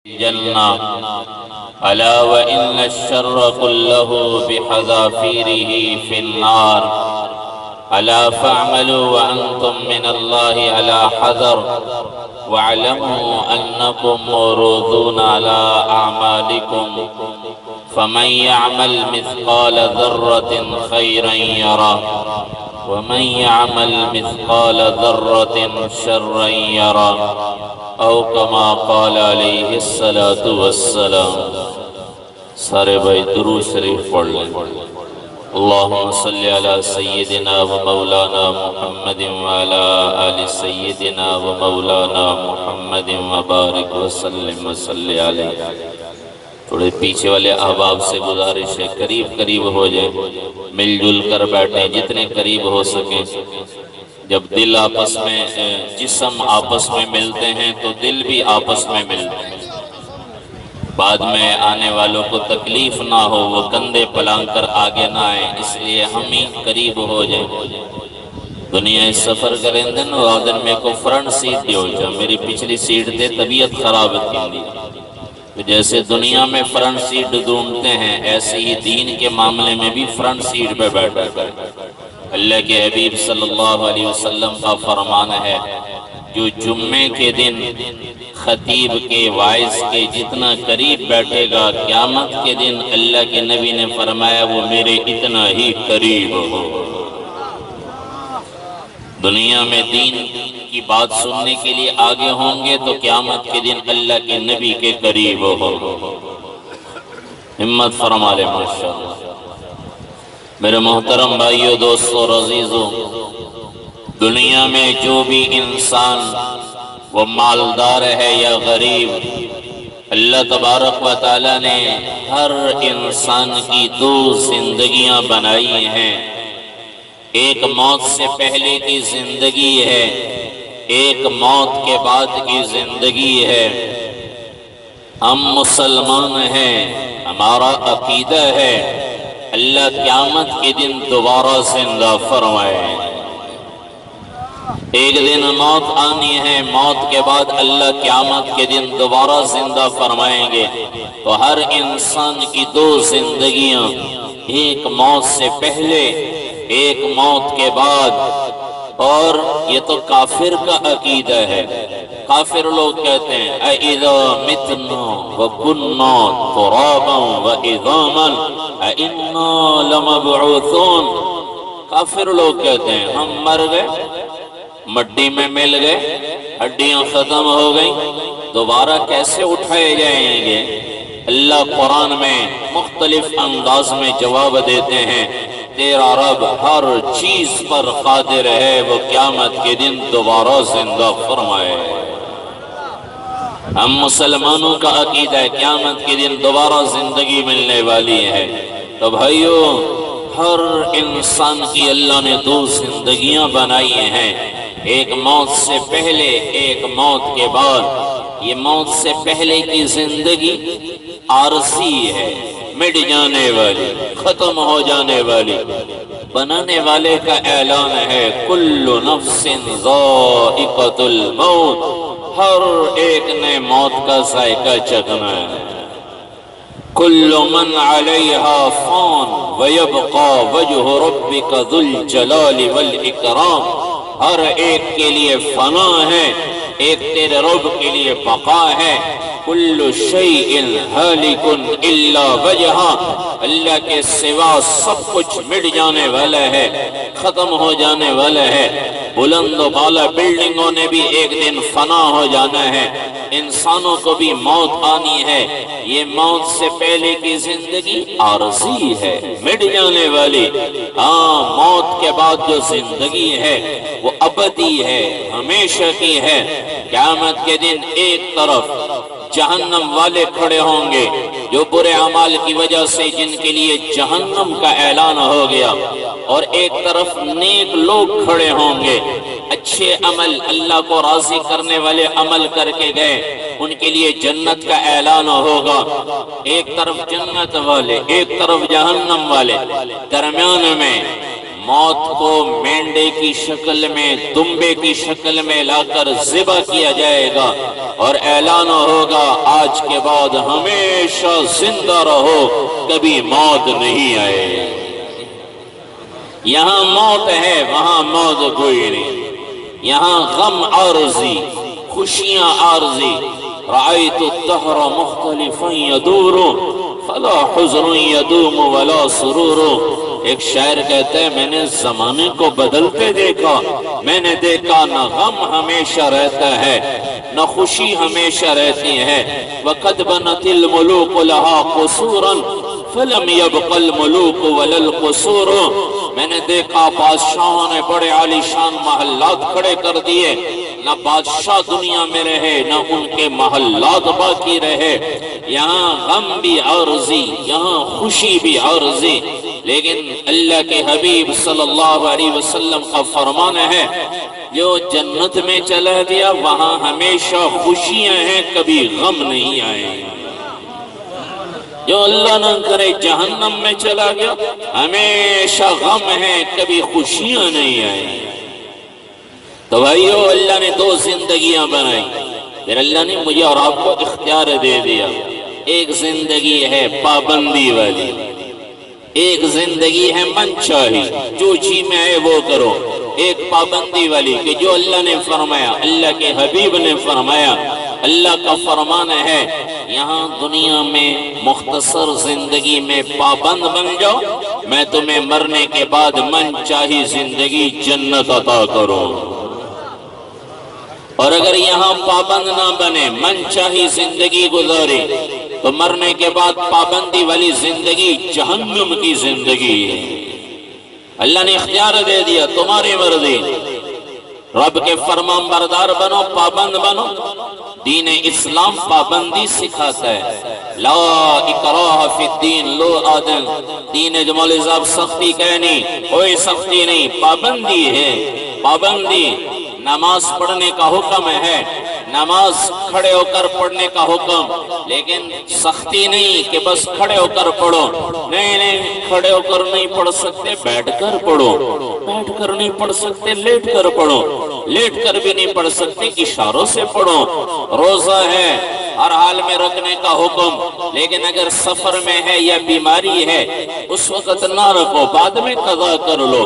الجنة ألا وإن الشر كله بحذافيره في النار ألا فاعملوا وأنتم من الله على حذر واعلموا أنكم موروثون على أعمالكم فمن يعمل مثقال ذرة خيرا يره ومن يعمل مثقال ذرة شرا يره او کما قال علیہ الصلوۃ والسلام۔ سارے بھائی درود شریف پڑھ لیں۔ اللہم صلی علی سیدنا و مولانا محمد وعلی آل سیدنا و مولانا محمد وبارک وسلم وصلی علیہ۔ تھوڑے پیچھے والے احباب سے گزارش ہے قریب قریب ہو جائیں، مل جل کر بیٹھیں جتنے قریب ہو سکیں۔ جب دل آپس میں جسم آپس میں ملتے ہیں تو دل بھی آپس میں ملتے ہیں، بعد میں آنے والوں کو تکلیف نہ ہو، وہ کندھے پلانگ کر آگے نہ آئیں، اس لیے ہم ہی قریب ہو جائیں۔ دنیا سفر کریں دن وادن میں کو فرنٹ سیٹ دیو جا، میری پچھلی سیٹ دے طبیعت خراب تھی دی۔ تو جیسے دنیا میں فرنٹ سیٹ ڈھونڈتے ہیں ایسے ہی دین کے معاملے میں بھی فرنٹ سیٹ پہ بیٹھا کریں۔ اللہ کے حبیب صلی اللہ علیہ وسلم کا فرمان ہے، جو جمعے کے دن خطیب کے وائز کے جتنا قریب بیٹھے گا قیامت کے دن اللہ کے نبی نے فرمایا وہ میرے اتنا ہی قریب ہو۔ دنیا میں دین کی بات سننے کے لیے آگے ہوں گے تو قیامت کے دن اللہ کے نبی کے قریب ہو۔ ہمت فرما لے ماشاءاللہ۔ میرے محترم بھائیو، دوستو اور عزیزو، دنیا میں جو بھی انسان وہ مالدار ہے یا غریب، اللہ تبارک و تعالی نے ہر انسان کی دو زندگیاں بنائی ہیں۔ ایک موت سے پہلے کی زندگی ہے، ایک موت کے بعد کی زندگی ہے۔ ہم مسلمان ہیں، ہمارا عقیدہ ہے اللہ قیامت کے دن دوبارہ زندہ فرمائے۔ ایک دن موت آنی ہے، موت کے بعد اللہ قیامت کے دن دوبارہ زندہ فرمائیں گے۔ تو ہر انسان کی دو زندگیاں، ایک موت سے پہلے ایک موت کے بعد۔ اور یہ تو کافر کا عقیدہ ہے۔ کافر لوگ کہتے ہیں اَإِذَا مِتْنَا وَكُنَّا تُرَابًا وَعِظَامًا أَإِنَّا لَمَبْعُوثُونَ۔ کافر لوگ کہتے ہیں ہم مر گئے، مٹی میں مل گئے، ہڈیاں ختم ہو گئیں، دوبارہ کیسے اٹھائے جائیں گے؟ اللہ قرآن میں مختلف انداز میں جواب دیتے ہیں، تیرا رب ہر چیز پر قادر ہے، وہ قیامت کے دن دوبارہ زندہ فرمائے۔ ہم مسلمانوں کا عقیدہ ہے قیامت کے دن دوبارہ زندگی ملنے والی ہے۔ تو بھائیو، ہر انسان کی اللہ نے دو زندگیاں بنائی ہیں، ایک موت سے پہلے ایک موت کے بعد۔ یہ موت سے پہلے کی زندگی عارضی ہے، مٹ جانے والی، ختم ہو جانے والی۔ بنانے والے کا اعلان ہے کل نفس ذائقۃ الموت، ہر ایک نے موت کا ذائقہ چکھنا ہے۔ کل من علیہا فان ویبقى وجہ ربک ذو الجلال والاکرام، ہر ایک کے لیے فنا ہے، ایک تیرے رب کے لیے بقا ہے۔ کل شیء ہالک الا وجہہ، اللہ کے سوا سب کچھ مٹ جانے والا ہے، ختم ہو جانے والا ہے۔ بلند و بالا بلڈنگوں نے بھی ایک دن فنا ہو جانا ہے، انسانوں کو بھی موت آنی ہے۔ یہ موت سے پہلے کی زندگی عارضی ہے، مٹ جانے والی۔ ہاں، موت کے بعد جو زندگی ہے وہ ابدی ہے، ہمیشہ کی ہے۔ قیامت کے دن ایک طرف جہنم والے کھڑے ہوں گے جو برے اعمال کی وجہ سے جن کے لیے جہنم کا اعلان ہو گیا، اور ایک طرف نیک لوگ کھڑے ہوں گے، اچھے عمل اللہ کو راضی کرنے والے عمل کر کے گئے، ان کے لیے جنت کا اعلان ہوگا۔ ایک طرف جنت والے، ایک طرف جہنم والے، درمیان میں موت کو مینڈے کی شکل میں، دمبے کی شکل میں لا کر ذبح کیا جائے گا اور اعلان ہوگا آج کے بعد ہمیشہ زندہ رہو، کبھی موت نہیں آئے۔ یہاں موت ہے، وہاں موت کوئی نہیں۔ یہاں غم عارضی، خوشیاں عارضی۔ رأیت الدہر مختلفا یدور فلا حزن یدوم ولا سرور۔ ایک شاعر کہتا ہے میں نے زمانے کو بدلتے دیکھا، میں نے دیکھا نہ غم ہمیشہ رہتا ہے نہ خوشی ہمیشہ رہتی ہے۔ وقد بنت الملوک لہا قصورا فلم یبق الملوک ولا القصور۔ میں نے دیکھا بادشاہوں نے بڑے عالیشان محلات کھڑے کر دیے، نہ بادشاہ دنیا میں رہے نہ ان کے محلات باقی رہے۔ یہاں غم بھی عارضی، یہاں خوشی بھی عارضی، لیکن اللہ کے حبیب صلی اللہ علیہ وسلم کا فرمان ہے جو جنت میں چلا گیا وہاں ہمیشہ خوشیاں ہیں، کبھی غم نہیں آئے۔ جو اللہ نہ کرے جہنم میں چلا گیا ہمیشہ غم ہے، کبھی خوشیاں نہیں آئیں۔ تو بھائیو، اللہ نے دو زندگیاں بنائی، پھر اللہ نے مجھے اور آپ کو اختیار دے دیا۔ ایک زندگی ہے پابندی والی، ایک زندگی ہے من چاہی، جو جی میں آئے وہ کرو۔ ایک پابندی والی کہ جو اللہ نے فرمایا، اللہ کے حبیب نے فرمایا، اللہ کا فرمان ہے یہاں دنیا میں مختصر زندگی میں پابند بن جاؤ، میں تمہیں مرنے کے بعد من چاہی زندگی جنت عطا کروں۔ اور اگر یہاں پابند نہ بنے، من چاہی زندگی گزاری، تو مرنے کے بعد پابندی والی زندگی جہنم کی زندگی ہے۔ اللہ نے اختیار دے دیا، تمہاری مرضی، رب کے فرمان بردار بنو، پابند بنو۔ دین اسلام پابندی سکھاتا ہے، لا اکراہ فی الدین، لو آدم دین جمال صاحب سختی کہنی، کوئی سختی نہیں، پابندی ہے، پابندی۔ نماز پڑھنے کا حکم ہے، نماز کھڑے ہو کر پڑھنے کا حکم، لیکن سختی نہیں کہ بس کھڑے ہو کر پڑھو، نہیں نہیں، کھڑے ہو کر نہیں پڑھ سکتے بیٹھ کر پڑھو، بیٹھ کر نہیں پڑھ سکتے لیٹ کر پڑھو، لیٹ کر بھی نہیں پڑھ سکتے اشاروں سے پڑھو۔ روزہ ہے، ہر حال میں رکھنے کا حکم، لیکن اگر سفر میں ہے یا بیماری ہے اس وقت نہ رکھو، بعد میں قضا کر لو۔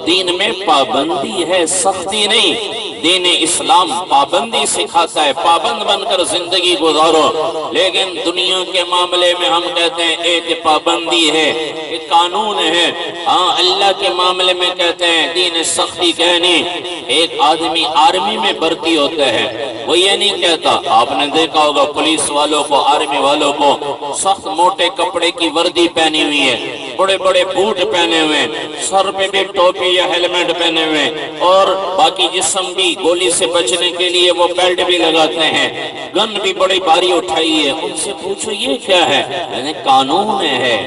دین میں پابندی ہے، سختی نہیں۔ دین اسلام پابندی سکھاتا ہے، پابند بن کر زندگی گزارو۔ لیکن دنیا کے معاملے میں ہم کہتے ہیں ایک پابندی ہے، ایک قانون ہے۔ ہاں، اللہ کے معاملے میں کہتے ہیں دین سختی کہنی۔ ایک آدمی آرمی میں بھرتی ہوتا ہے، وہ یہ نہیں کہتا، آپ نے دیکھا ہوگا پولیس والوں کو، آرمی والوں کو سخت موٹے کپڑے کی وردی پہنی ہوئی ہے، بڑے بڑے بوٹ پہنے ہوئے، سر پہ بھی ٹوپی یا ہیلمٹ پہنے ہوئے، اور باقی جسم بھی گولی سے بچنے کے لیے وہ بیلٹ بھی لگاتے ہیں، گن بھی بڑی بھاری اٹھائی ہے۔ ان سے پوچھو یہ کیا ہے؟ یعنی قانون ہے،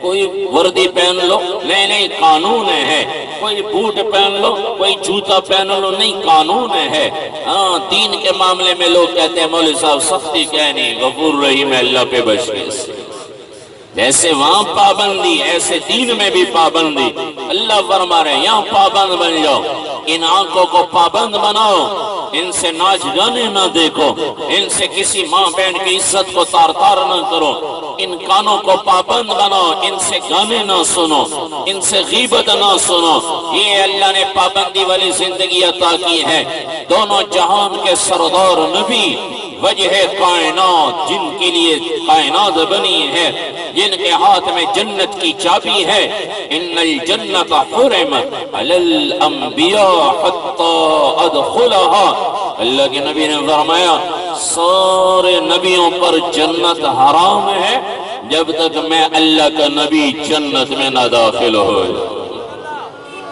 کوئی وردی پہن لو، نہیں نہیں، قانون ہے۔ کوئی بوٹ پہن لو، کوئی جوتا پہن لو، نہیں، قانون ہے۔ ہاں، دین کے معاملے میں لوگ کہتے ہیں مولوی صاحب سختی کیا نہیں، غفور رحیم اللہ پہ بچ گئے سے۔ جیسے وہاں پابندی ایسے دین میں بھی پابندی۔ اللہ فرما رہے ہیں یہاں پابند بن جاؤ، ان آنکھوں کو پابند بناؤ، ان سے ناچ گانے نہ دیکھو، ان سے کسی ماں بہن کی عزت کو تار تار نہ کرو، ان کانوں کو پابند بناؤ، ان سے گانے نہ سنو، ان سے غیبت نہ سنو۔ یہ اللہ نے پابندی والی زندگی عطا کی ہے۔ دونوں جہان کے سردار نبی، وجہ کائنات، جن کے لیے کائنات بنی ہے، جن کے ہاتھ میں جنت کی چابی ہے، ان الجنت حرمت علی الانبیاء حتی ادخلها۔ اللہ کے نبی نے فرمایا سارے نبیوں پر جنت حرام ہے جب تک میں اللہ کا نبی جنت میں نہ داخل ہو۔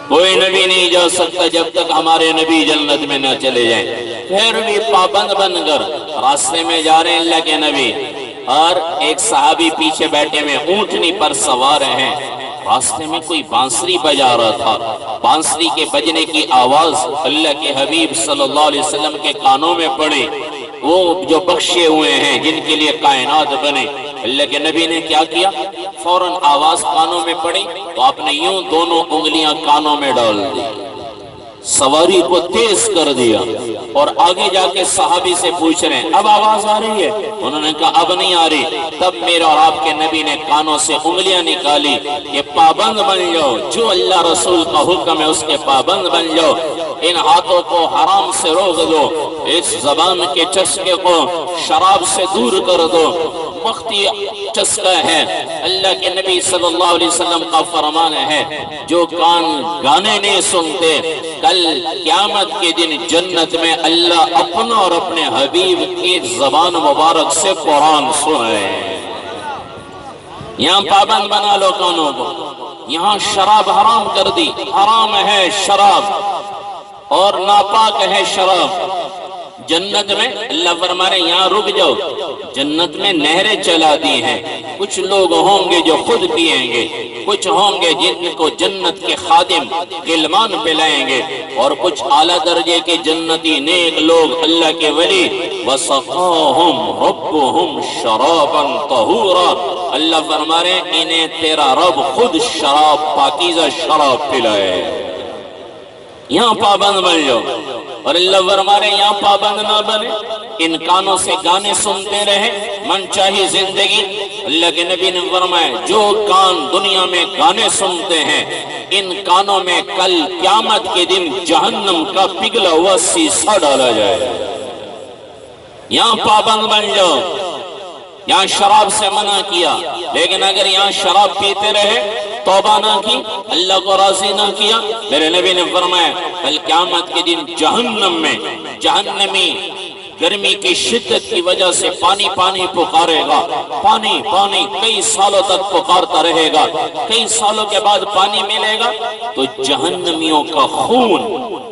کوئی نبی نہیں جا سکتا جب تک ہمارے نبی جنت میں نہ چلے جائیں۔ پھر بھی پابند بن کر راستے میں جا رہے ہیں اللہ کے نبی، اور ایک صحابی پیچھے بیٹھے ہوئے اونٹنی پر سوار ہیں۔ راستے میں کوئی بانسری بجا رہا تھا، بانسری کے بجنے کی آواز اللہ کے حبیب صلی اللہ علیہ وسلم کے کانوں میں پڑی۔ وہ جو بخشے ہوئے ہیں، جن کے لیے کائنات بنے، اللہ کے نبی نے کیا کیا؟ فوراً آواز کانوں میں پڑی تو آپ نے یوں دونوں انگلیاں کانوں میں ڈال دی، سواری کو تیز کر دیا، اور آگے جا کے صحابی سے پوچھ رہے ہیں اب آواز آ رہی ہے؟ انہوں نے کہا اب نہیں آ رہی۔ تب میرا اور آپ کے نبی نے کانوں سے انگلیاں نکالی کہ پابند بن جاؤ، جو اللہ رسول کا حکم ہے اس کے پابند بن جاؤ، ان ہاتھوں کو حرام سے روک دو، اس زبان کے چسکے کو شراب سے دور کر دو، وقتی چسکا ہے۔ اللہ کے نبی صلی اللہ علیہ وسلم کا فرمان ہے جو کان گانے نہیں سنتے کل قیامت کے دن جنت میں اللہ اپنا اور اپنے حبیب کی زبان مبارک سے قرآن سن رہے ہیں۔ یہاں پابند بنا لو کانوں کو، یہاں شراب حرام کر دی، حرام ہے شراب اور ناپاک ہے شراب۔ جنت میں اللہ فرما رہے یہاں رک جاؤ، جنت میں نہریں چلا دی ہیں، کچھ لوگ ہوں گے جو خود پیئیں گے، کچھ ہوں گے جن کو جنت کے خادم غلمان پلائیں گے، اور کچھ اعلیٰ درجے کے جنتی نیک لوگ اللہ کے ولی وَسَقَاهُمْ رَبُّهُمْ شَرَابًا طَهُورًا، اللہ فرما رہے انہیں تیرا رب خود شراب پاکیزہ شراب پلائے۔ یہاں پابند بن جاؤ، اور اللہ فرما رہے یہاں پابند نہ بنے، ان کانوں سے گانے سنتے رہے من چاہی زندگی۔ اللہ کے نبی نے فرمایا جو کان دنیا میں گانے سنتے ہیں ان کانوں میں کل قیامت کے دن جہنم کا پگھلا ہوا سیسا ڈالا جائے۔ یہاں پابند بن جاؤ، یہاں شراب سے منع کیا، لیکن اگر یہاں شراب پیتے رہے توبہ نہ کی، اللہ کو راضی نہ کیا، میرے نبی نے فرمایا کل قیامت کے دن جہنم میں جہنمی گرمی کی شدت کی وجہ سے پانی پانی پکارے گا، پانی پانی کئی سالوں تک پکارتا رہے گا، کئی سالوں کے بعد پانی ملے گا تو جہنمیوں کا خون،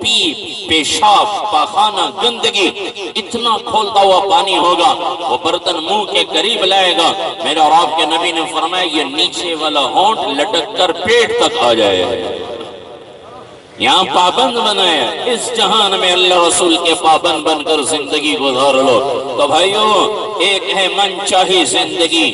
پیپ، پیشاب، پاخانہ، گندگی اتنا کھولتا ہوا پانی ہوگا، وہ برتن منہ کے قریب لائے گا، میرے اور آپ کے نبی نے فرمایا یہ نیچے والا ہونٹ لٹک کر پیٹ تک آ جائے گا۔ یہاں پابند بنایا، اس جہان میں اللہ رسول کے پابند بن کر زندگی گزار لو۔ تو بھائیو ایک ہے من چاہی زندگی،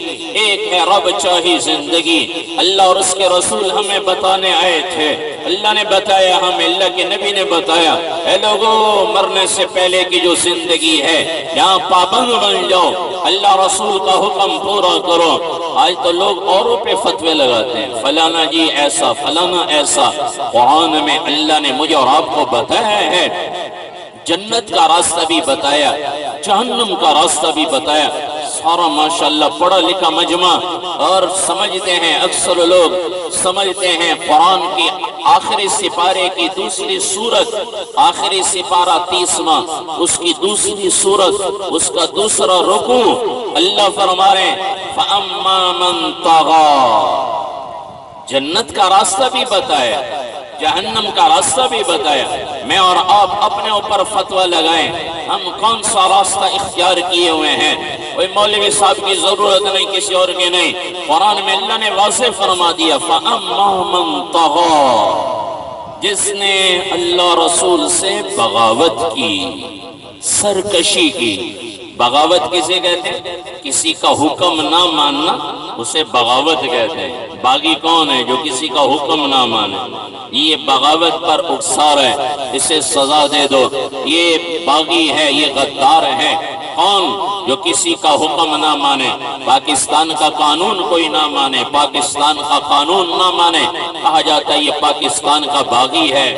ایک ہے رب چاہی زندگی۔ اللہ اور اس کے رسول ہمیں بتانے آئے تھے، اللہ نے بتایا ہمیں، اللہ کے نبی نے بتایا اے لوگوں مرنے سے پہلے کی جو زندگی ہے یہاں پابند بن جاؤ، اللہ رسول کا حکم پورا کرو۔ آج تو لوگ اوروں پہ فتوے لگاتے ہیں، فلانا جی ایسا، فلانا ایسا۔ قرآن میں اللہ نے مجھے اور آپ کو بتایا ہے، جنت کا راستہ بھی بتایا، جہنم کا راستہ بھی بتایا، سارا ماشاءاللہ پڑھا لکھا مجمع، اور سمجھتے ہیں اکثر لوگ سمجھتے ہیں قرآن کی آخری سپارے کی دوسری سورت، آخری سپارہ 30واں، اس کی دوسری سورت، اس کا دوسرا رکوع، اللہ فرما رہے ہیں فَأَمَّا مَن طَغَىٰ، جنت کا راستہ بھی بتایا، جہنم کا راستہ بھی بتایا۔ میں اور آپ اپنے اوپر فتویٰ لگائیں ہم کون سا راستہ اختیار کیے ہوئے ہیں، کوئی مولوی صاحب کی ضرورت نہیں، کسی اور کی نہیں، قرآن میں اللہ نے واضح فرما دیا فَأَمَّا مَن طَغَىٰ، جس نے اللہ رسول سے بغاوت کی، سرکشی کی۔ بغاوت کسے کہتے ہیں؟ کسی کا حکم نہ ماننا اسے بغاوت کہتے ہیں۔ باغی کون ہے؟ جو کسی کا حکم نہ مانے، یہ بغاوت پر اکسار ہے، اسے سزا دے دو، یہ باغی ہے، یہ غدار ہے۔ کون؟ جو کسی کا حکم نہ مانے، پاکستان کا قانون کوئی نہ مانے، پاکستان کا قانون نہ مانے، کہا جاتا ہے یہ پاکستان کا باغی ہے۔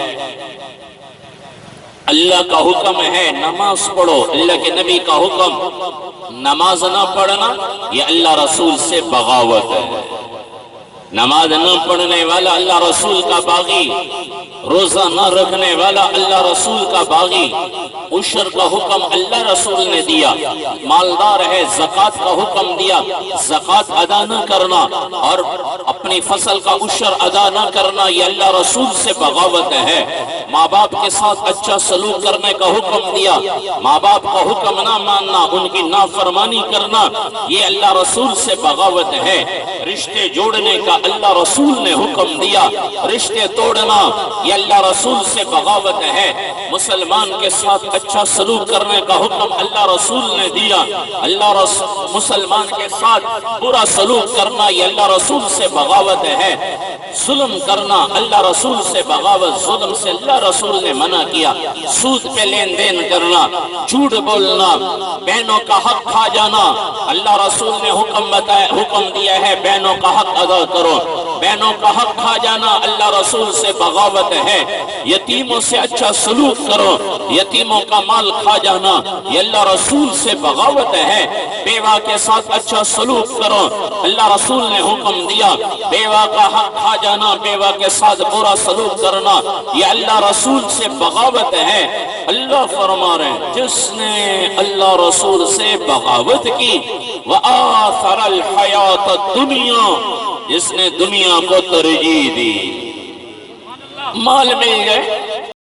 اللہ کا حکم ہے نماز پڑھو، اللہ کے نبی کا حکم نماز نہ پڑھنا، یہ اللہ رسول سے بغاوت ہے۔ نماز نہ پڑھنے والا اللہ رسول کا باغی، روزہ نہ رکھنے والا اللہ رسول کا باغی، عشر کا حکم اللہ رسول نے دیا، مالدار ہے زکوٰۃ کا حکم دیا، زکوٰۃ ادا نہ کرنا اور اپنی فصل کا عشر ادا نہ کرنا یہ اللہ رسول سے بغاوت ہے۔ ماں باپ کے ساتھ اچھا سلوک کرنے کا حکم دیا، ماں باپ کا حکم نہ ماننا، ان کی نافرمانی کرنا یہ اللہ رسول سے بغاوت ہے۔ رشتے جوڑنے کا اللہ رسول نے حکم دیا، رشتے توڑنا یہ اللہ رسول سے بغاوت ہے۔ مسلمان کے ساتھ اچھا سلوک کرنے کا حکم اللہ رسول نے دیا، مسلمان کے ساتھ برا سلوک کرنا یہ اللہ رسول سے بغاوت ہے۔ ظلم کرنا اللہ رسول سے بغاوت، ظلم سے اللہ رسول نے منع کیا۔ سود پہ لین دین کرنا، جھوٹ بولنا، بہنوں کا حق کھا جانا، اللہ رسول نے حکم دیا ہے بہنوں کا حق ادا کرو۔ بہنوں کا حق کھا جانا اللہ رسول سے بغاوت ہے۔ یتیموں سے اچھا سلوک کرو، یتیموں کا مال کھا جانا یہ اللہ رسول سے بغاوت ہے۔ بیوہ کے ساتھ اچھا سلوک کرو، اللہ رسول نے حکم دیا۔ بیوہ کا حق کھا جانا، بیوہ کے ساتھ برا سلوک کرنا یہ اللہ رسول سے بغاوت ہے۔ اللہ فرما رہے ہیں جس نے اللہ رسول سے بغاوت کی وآثر الحیات الدنیا، جس نے دنیا کو ترجیح دی، مال مل گئے،